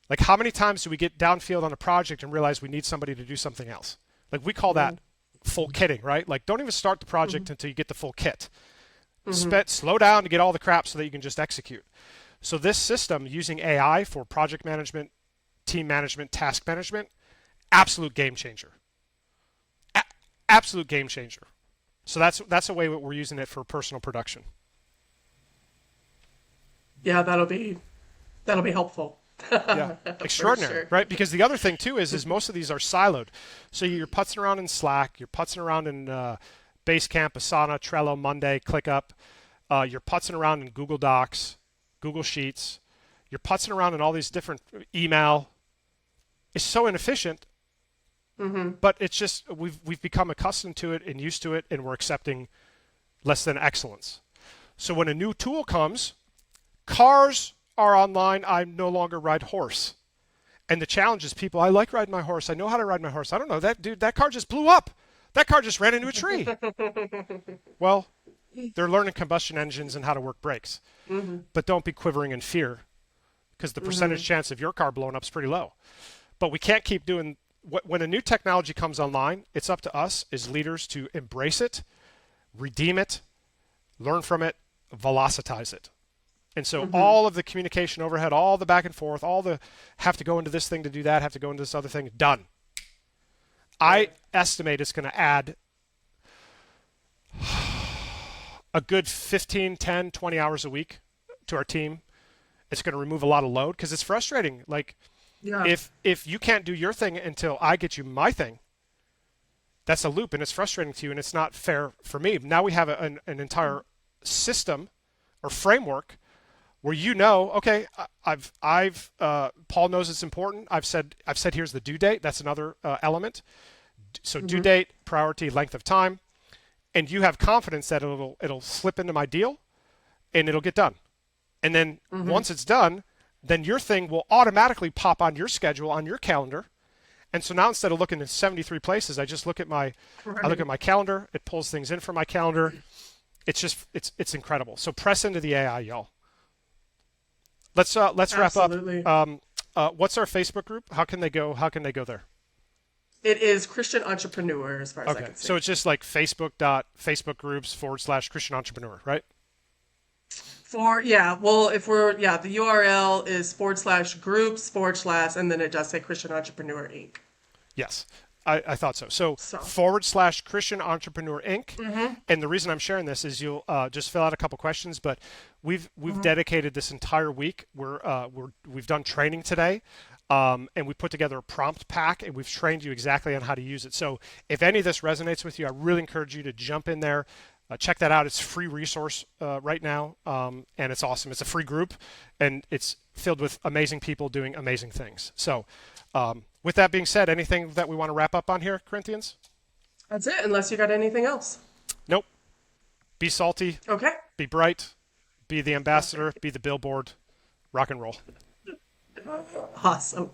Like how many times do we get downfield on a project and realize we need somebody to do something else? Like we call that full kitting, right? Like don't even start the project until you get the full kit. Slow down to get all the crap so that you can just execute. So this system using AI for project management, team management, task management, absolute game changer. Absolute game changer. So that's a way that we're using it for personal production. Yeah, that'll be helpful. Yeah, extraordinary, sure. right? Because the other thing too is most of these are siloed. So you're putzing around in Slack, you're putzing around in Basecamp, Asana, Trello, Monday, ClickUp. You're putzing around in Google Docs, Google Sheets. You're putzing around in all these different email. It's so inefficient. But it's just we've become accustomed to it and used to it, and we're accepting less than excellence. So when a new tool comes, cars are online. I no longer ride horse. And the challenge is people, I like riding my horse. I know how to ride my horse. I don't know, that car just blew up. That car just ran into a tree. Well, they're learning combustion engines and how to work brakes. But don't be quivering in fear, because the percentage chance of your car blowing up is pretty low. But we can't keep doing when a new technology comes online, it's up to us as leaders to embrace it, redeem it, learn from it, velocitize it. And so all of the communication overhead, all the back and forth, all the have to go into this thing to do that, have to go into this other thing, done. I estimate it's going to add a good 15, 10, 20 hours a week to our team. It's going to remove a lot of load because it's frustrating. Like, Yeah. if you can't do your thing until I get you my thing, that's a loop, and it's frustrating to you, and it's not fair for me. Now we have an entire system or framework where okay, Paul knows it's important. I've said here's the due date. That's another element. So due date, priority, length of time, and you have confidence that it'll slip into my deal, and it'll get done. And then once it's done, then your thing will automatically pop on your schedule, on your calendar. And so now instead of looking in 73 places, I just look at my calendar. It pulls things in from my calendar. It's incredible. So press into the AI, y'all. Let's wrap up. What's our Facebook group? How can they go there? It is Christian Entrepreneur, as far as I Okay. can see. So it's just like Facebook groups / Christian Entrepreneur, right? The URL is /groups / and then it does say Christian Entrepreneur Inc. Yes, I thought so. So / Christian Entrepreneur Inc. And the reason I'm sharing this is you'll just fill out a couple questions, but we've dedicated this entire week. We've done training today, and we put together a prompt pack, and we've trained you exactly on how to use it. So if any of this resonates with you, I really encourage you to jump in there. Check that out. It's a free resource right now, and it's awesome. It's a free group, and it's filled with amazing people doing amazing things. So with that being said, anything that we want to wrap up on here, Corinthians? That's it, unless you got anything else. Nope. Be salty. Okay. Be bright. Be the ambassador. Be the billboard. Rock and roll. Awesome.